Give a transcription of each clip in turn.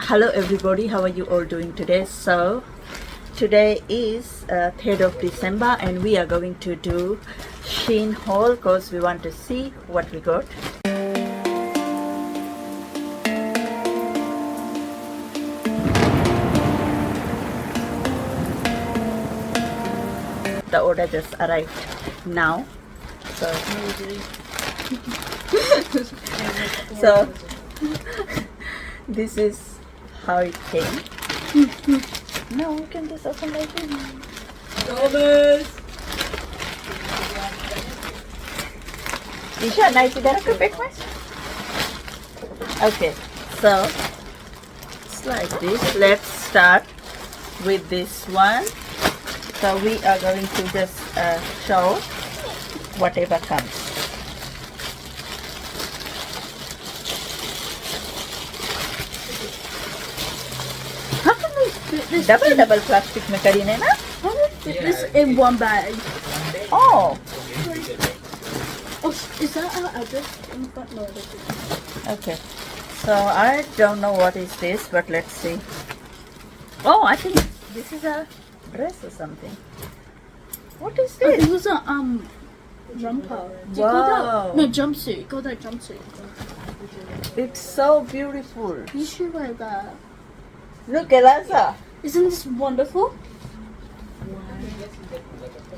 Hello everybody, how are you all doing today? So today is 3rd of December and we are going to do Shein haul because we want to see what we got. The order just arrived now. So this is how it came. No, we can just open like this. Isha, nice darah ke bag mas? Okay, so it's like this. Let's start with this one. So we are going to just show whatever comes. How can they fit this Double plastic में करीने ना? How do they fit this in one bag? Oh, Oh, is that our address in the front? No, it isn't. okay. So I don't know what is this, but let's see. Oh, I think this is a dress or something. What is Oh, this? it was a jumper. Do you call Wow. that? No, jumpsuit. Call that jumpsuit. It's so beautiful. You should wear that. Look, Eliza. Isn't this wonderful?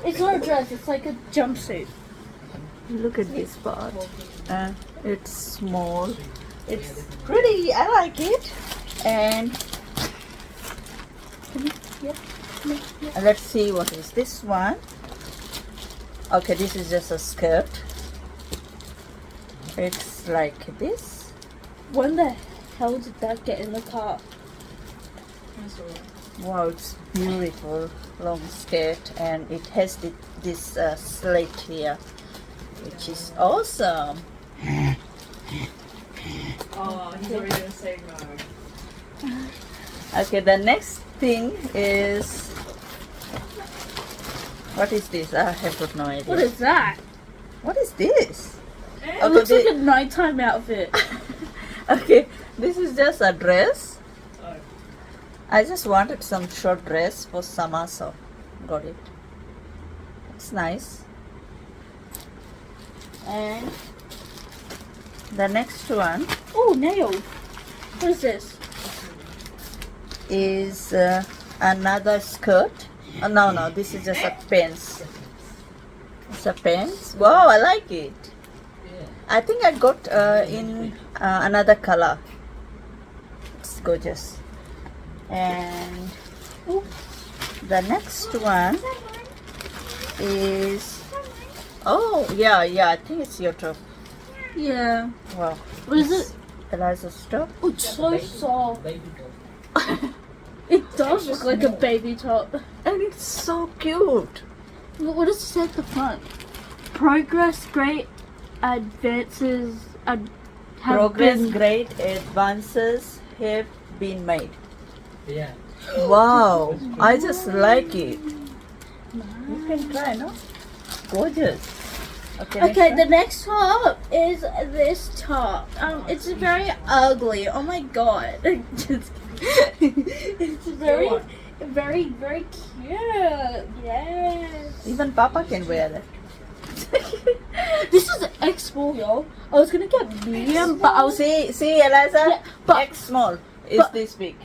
It's not a dress. It's like a jumpsuit. Look at this part. It's small. It's pretty. I like it. And let's see what is this one. Okay, this is just a skirt. It's like this. When the hell did that get in the car? Wow, it's beautiful. Long skirt, and it has this slit here, which is awesome. Oh, he's already gonna say no. Okay, the next thing is, what is this? I have got no idea. What is that? What is this? It looks like a nighttime outfit. Okay, this is just a dress. Oh. I just wanted some short dress for summer, so got it. It's nice. And the next one Oh, nail. What is this? is another skirt. No, this is just a pants. It's a pants. Wow, I like it. I think I got in another color. It's gorgeous. And the next one is, oh yeah, I think it's your top. Yeah. Wow. What is it? Eliza's top. Oh, it's so soft. It does look like a baby top. And it's so cute. What does it say at the front? Progress, great advances have Progress, been. great advances have been made. Yeah. Wow, I just like it. You can try, no? Gorgeous. Okay, the next top is this top. It's very ugly. Oh my god. Just it's very, very, very cute. Yes. Even Papa can wear that. This is X small, yo. I was gonna get medium, but I was See, Eliza? Yeah, but- X small is but- this big.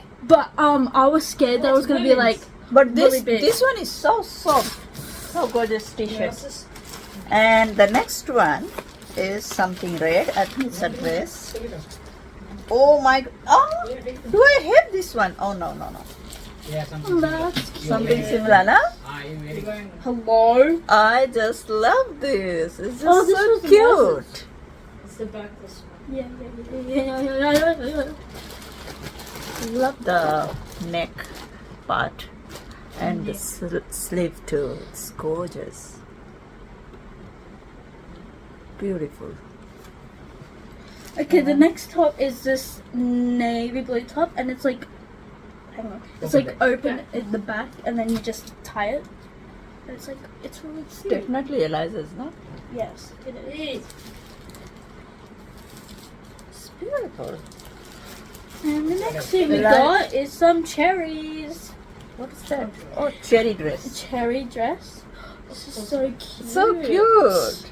I was scared that I was gonna be like. But really big. this one is so soft. So gorgeous t-shirt. And the next one is something red. I think it's a dress. Oh my, oh, do I have this one? Oh no. Yeah, something. That's cute. Something similar, no? Ah, you very good. Hello. I just love this. It's just Oh, this so was the cute. It's the back this one. Yeah. Love the neck part and the sleeve too. It's gorgeous. Beautiful. Okay, the next top is this navy blue top, and it's like, hang on, it's like open at the back, and then you just tie it. And it's like, it's really cute. Definitely Eliza's, no? Yes, it is. It's beautiful. And the next thing we Like- got is some cherries. What is that? Oh, cherry A dress. cherry dress. This is so cute. So cute.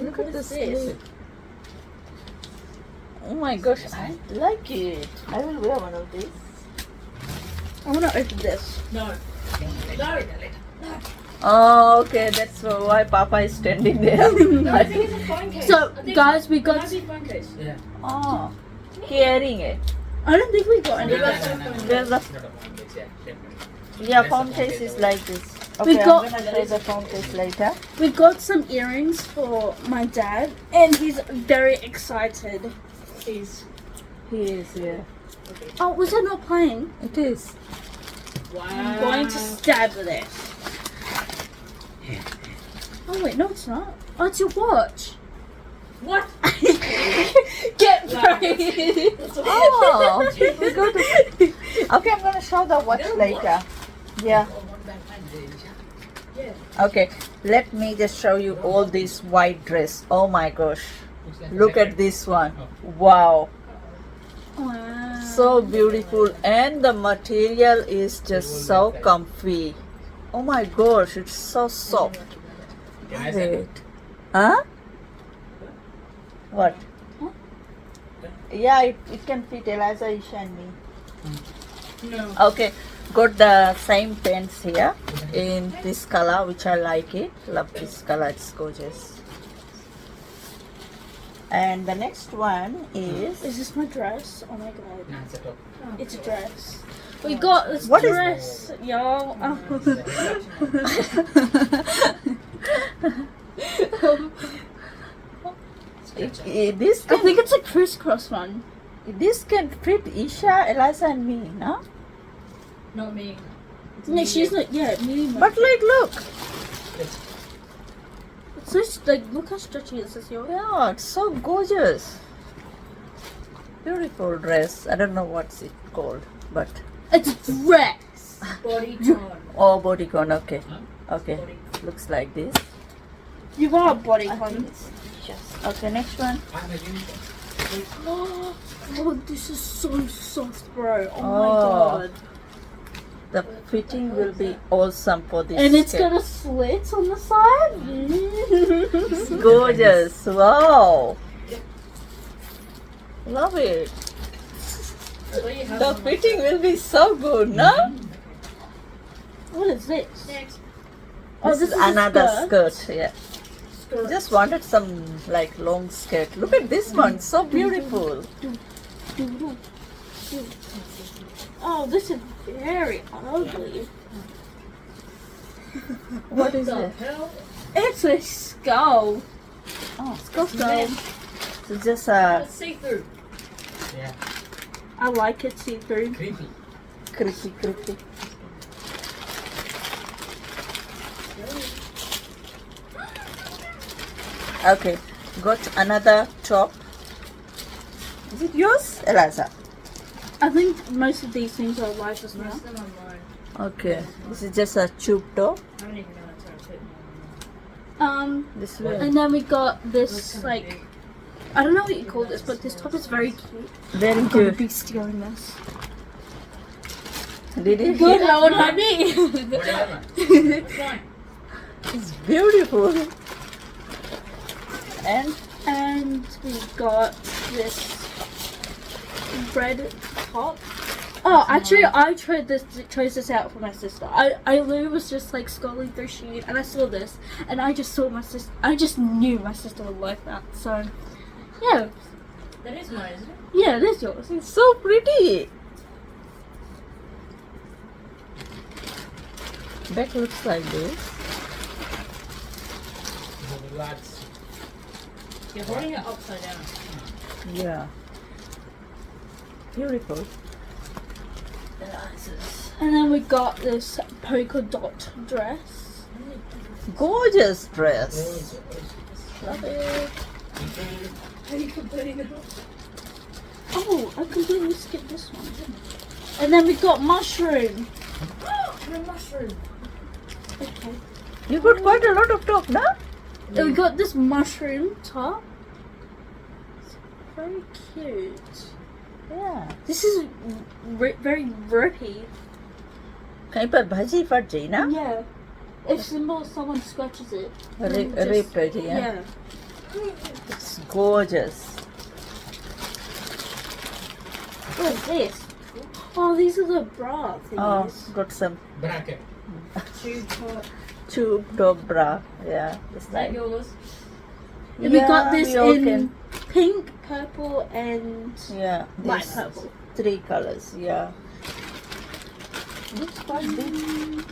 Look at this sleeve. Oh my gosh, I like it. I will wear one of these. I want to open this. No. No. Oh, okay, that's why Papa is standing there. No, I think it's a phone case. So, I think guys, we it might got. be a phone case. Yeah. Oh, carrying it. I don't think we got any. There's a phone case is like this. We Okay, got- I'm gonna show the phone case later. We got some earrings for my dad, and he's very excited. Keys. He is here. Oh, was that not playing? It is. Wow. I'm going to stab this. Oh wait, no, it's not. Oh, it's your watch. What? Get Wow. ready. Oh, we go to- okay, I'm gonna show the watch later. Yeah. Okay, let me just show you all this white dress. Oh my gosh. Look at this one. Wow. Wow. So beautiful, and the material is just so comfy. Oh my gosh, it's so soft. Wait. Huh? What? Yeah, it can fit Eliza, Isha and me. No. Okay, got the same pants here in this color, which I like it. Love this color, it's gorgeous. And the next one is Is this my dress? Oh my god. Nah, it's a top. It's a dress. We got this What is- dress, y'all. this I can, think it's a crisscross one. this can fit Isha, Eliza and me, no? Not me. It's No, me. she's not. Yeah, me. But like, look, It's so like, look how stretchy this is, y'all. yeah, it's so gorgeous. Beautiful dress. I don't know what's it called, but It's a dress. Bodycon. oh, bodycon. Okay, okay, looks like this. You got a body I think con. it's just okay. Next one. Oh, this is so soft, bro. Oh, Oh. my god. The fitting will be awesome for this. And it's skirt. got a slit on the side. It's gorgeous. Wow. Love it. So you have The one. fitting will be so good, no? What is this? Next. Oh, This this is is a another skirt. skirt. Yeah. Skirt. Just wanted some like long skirt. Look at this one. So beautiful. Oh, this is very ugly. What is the it? hell? It's a skull. Oh, Skull. it's just a Let's see through. Yeah. I like it see-through. Creepy. creepy. Okay, got another top. Is it yours, Eliza? I think most of these things are like this now. Most of them are mine. Okay, this is just a tube top. I don't even know how to fit mine. This way. And then we got Looks this kinda like big. I don't know what you call this, but this top is very cute. Very I'm gonna cute. be stealing this. Did you Good, hear? know what I mean. Whatever. It's fine. It's beautiful. And we got this red top. Oh, actually, I chose this out for my sister. I literally was just like scrolling through Shein and I saw this, and I just saw my sister. I just knew my sister would like that. So, yeah, That is mine, isn't it? yeah, it is yours. It's so pretty. Back looks like this. Lots. You're holding it upside down. Yeah. Beautiful. And then we got this polka dot dress. Gorgeous dress. Love it. Are you completing it? Oh, I completely skipped this one. And then we got mushroom. And a mushroom. Okay. You got quite a lot of top, no? And we got this mushroom top. very cute. Yeah. This is very rippy. Kहीं पर भजी फट जाए ना? Yeah. If someone scratches it. then Rip just- it, yeah. Yeah. It's gorgeous. What is this? Oh, these are the bra Oh, thingies. got some Bracket. tube top bra. Yeah, it's Is that like. yours? We got this we all in can- pink, purple, and Yeah, light this purple. 3 colors. Yeah. Looks quite big.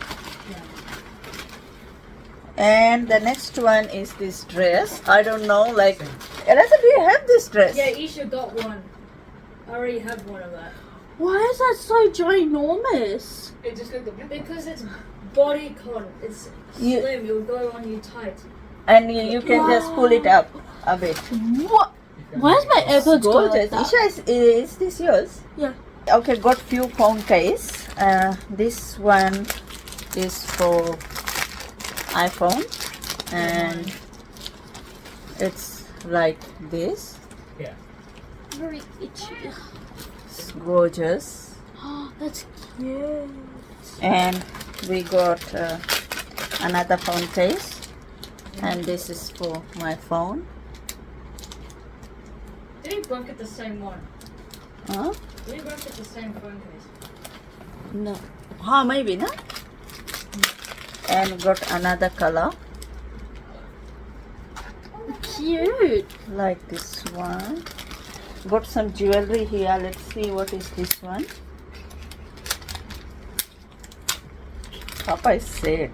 And the next one is this dress. I don't know, like, Eliza, do you have this dress? Yeah, Isha got one. I already have one of that. Why is that so ginormous? It's just like the black. Because it's bodycon. It's You- slim. It'll go on you tight. And you can just pull it up a bit. What? Why is my AirPods go like Gorgeous. that? Isha, is this yours? Yeah. Okay, got few phone case. This one is for iPhone, and it's like this. Yeah. Very itchy. It's gorgeous. Oh, that's cute. And we got another phone case, and this is for my phone. Did we both get the same one? Huh? Did we both get the same phone case? No. Maybe no. And got another color Cute. like this one. Got some jewelry here. Let's see what is this one. Papa is sad.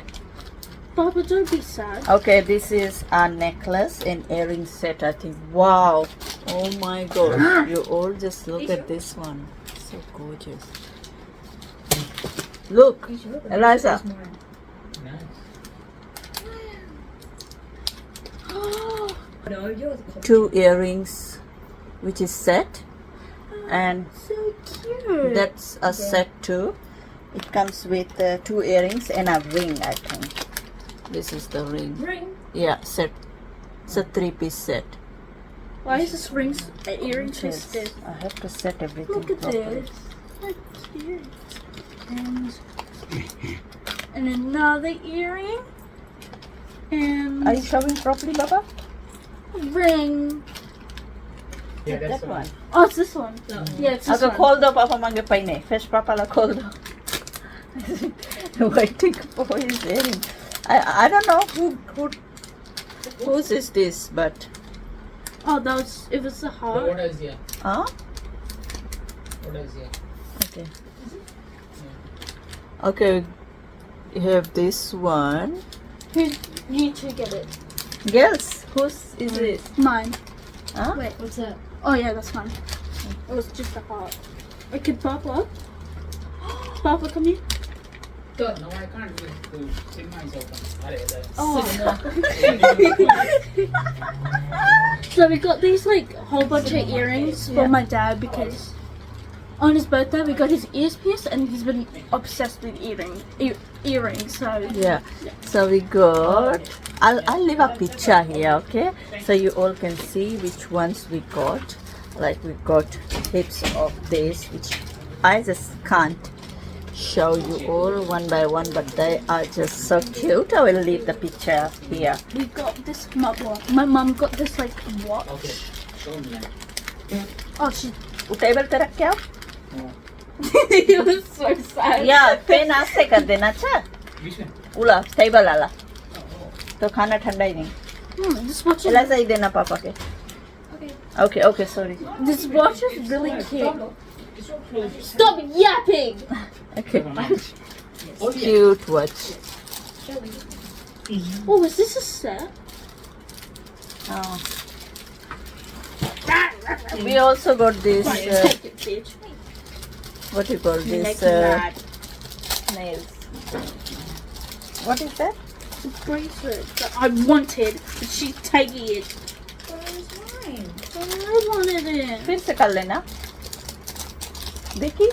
Papa, don't be sad. Okay, this is a necklace and earring set, I think. Wow. Oh my god. You all just look at this one. So gorgeous. Look, Eliza. That's mine. Nice. No, yours. 2 earrings, which is set. And So cute. that's a set too. It comes with 2 earrings and a ring, I think. This is the ring. Ring. Yeah, set. It's a 3-piece set. Why is this earring Yes, twisted? I have to set everything Look at properly. this. So cute. And another earring. And Are you showing properly, Baba? ring. Yeah, that's That the one. Oh, it's this one. No. Yeah, it's this Aga one. call do Papa mange paine. Fish Papa la call do. Waiting for his earring. I don't know whose is this, but Oh, that was, it was the But heart. what else here? huh? What else here? Okay. Okay, you have this one. You two get it. Girls, whose is this? Mine. Huh? Wait. What's that? Oh yeah, that's mine. It was just a heart. Okay, Papa. Papa, come here. No, I can't. The cinema is open. Oh. So we got these like whole bunch of earrings for my dad because on his birthday we got his ears pierced and he's been obsessed with earrings. So Yeah. So we got. I'll leave a picture here, okay? So you all can see which ones we got. Like we got heaps of this, which I just can't show you all one by one, but they are just so cute. I will leave the picture here. we got this. My mum got this like watch. Okay, show me. Oh, she. Table पे रख के आओ. He was so sad. या pen आस्ते कर देना अच्छा. Which one? उला टेबल वाला. Oh, तो खाना ठंडा ही नहीं. This watch is एलाजा ही देना पापा के. Okay, okay, sorry. this watch is really cute. it's so close. Stop yapping. Okay, Oh, yeah. cute watch. Oh, is this a set? Oh. We also got this. Take it, bitch. What do you call this? Make it mad. Nails. What is that? The bracelet that I wanted, but she's taking it. Where's mine? I wanted it. फिर से कर लेना. देखिए.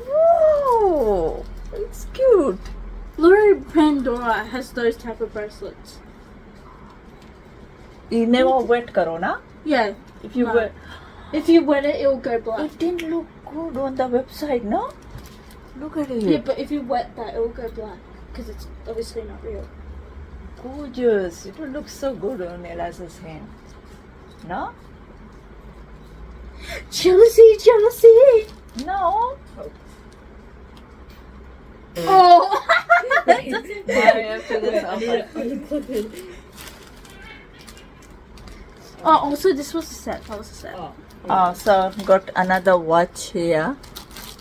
Whoa, it's cute. Lori Pandora has those type of bracelets. You never wet karo na? Yeah. If you No. wet, If you wet it, it'll go black. it didn't look good on the website, no? Look at it. Yeah, but if you wet that, it'll go black because it's obviously not real. Gorgeous. It will look so good on Eliza's hand. No? Jealousy, jealousy. No. Oh. I have to do something. Oh, also this was a set. That was a set. Oh, so got another watch here.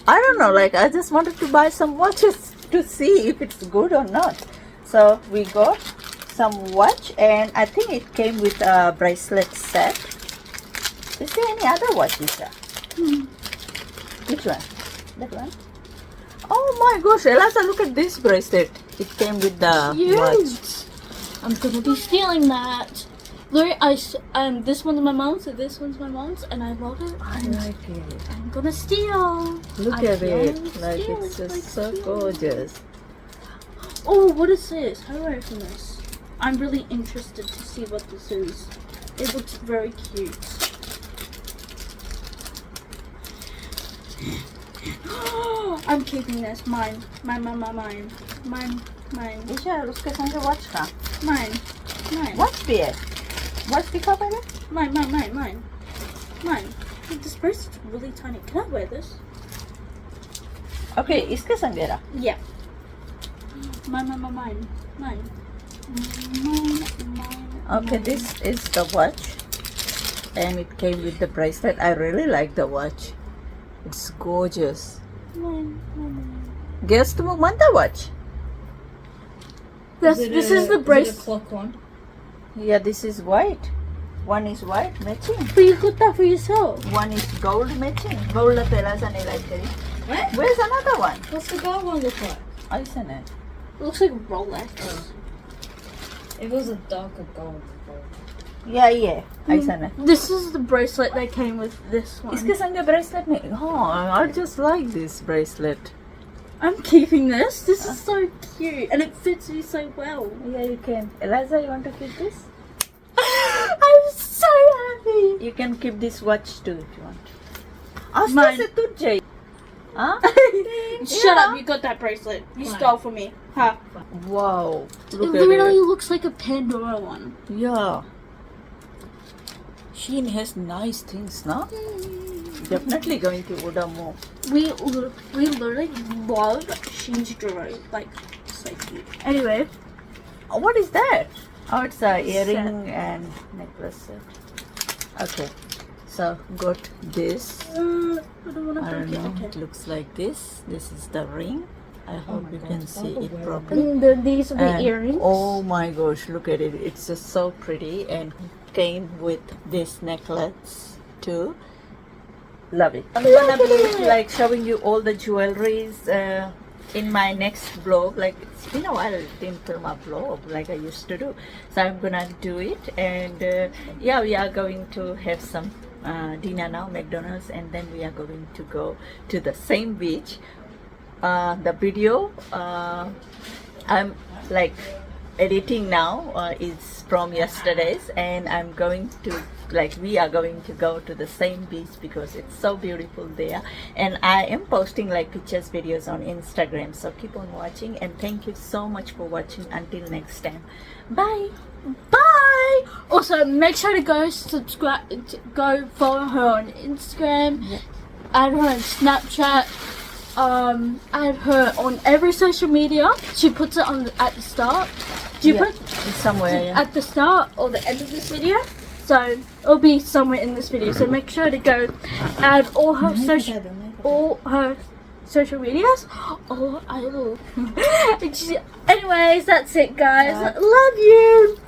I don't know, like I just wanted to buy some watches to see if it's good or not. So we got some watch, and I think it came with a bracelet set. Is there any other watch, Isha? Which one? That one? Oh my gosh, Eliza, look at this bracelet. It came with the watch. Cute. I'm gonna be stealing that. Look, this one's my mom's, and this one's my mom's, and I love it. I like it. I'm gonna steal. Look I at it. can Like steal, it's just like so steal. gorgeous. Oh, what is this? How do I open this? I'm really interested to see what this is. It looks very cute. I'm keeping this. Mine. Mine. Isha, उसके संग watch का. Mine. Watch भी है. Watch दिखा पहले. Mine. This bracelet's really tiny. Can I wear this? Okay, इसके संग दे रहा. Yeah. Mine. Okay, this is the watch, and it came with the bracelet. I really like the watch. It's gorgeous. Mine. Guess to Manta watch. This is the Is it bracelet. a clock one? Yeah, this is white. One is white matching. But you got that for yourself. One is gold matching. Gold la pela sa nila kari. What? Where's another one? What's the gold one look like? Isn't it? It looks like Rolex. It was a darker gold. Yeah. Isn't it? This is the bracelet that came with this one. इसके संग bracelet नहीं. Oh, I just like this bracelet. I'm keeping this. This is so cute. And it fits me so well. Yeah, you can. Eliza, you want to keep this? I'm so happy. You can keep this watch too if you want. Asta Mine. se tujhe. Huh? Shut up. You got that bracelet. You Fine. stole from me. Huh? Wow. It Look at literally it. looks like a Pandora one. Yeah. Shein has nice things, no? Definitely going to order more. We literally love Shein's jewelry. Like, so cute. Anyway. Oh, what is that? Oh, it's a earring and necklace set. Okay. So, got this. I don't want to I don't break it. know. It Okay. looks like this. This is the ring. I hope my you God, can it's see like a it wedding. properly. And then these are the And, earrings. oh my gosh, look at it. It's just so pretty and came with this necklace too. Love it. I'm gonna be like showing you all the jewelries in my next vlog. Like it's been a while I didn't film a vlog like I used to do. So I'm gonna do it, and yeah, we are going to have some dinner now, McDonald's, and then we are going to go to the same beach. The video I'm like editing now is from yesterday's, and I'm going to we are going to go to the same beach because it's so beautiful there, and I am posting like pictures, videos on Instagram, so keep on watching, and thank you so much for watching. Until next time, bye. Bye. Also, make sure to go subscribe, go follow her on Instagram, add her on Snapchat, add her on every social media. She puts it on at the start. Do you Yeah, put it's somewhere, yeah. at the start or the end of this video? So it'll be somewhere in this video. So make sure to go add all her social medias. Or I will. Anyways, that's it, guys. Love you.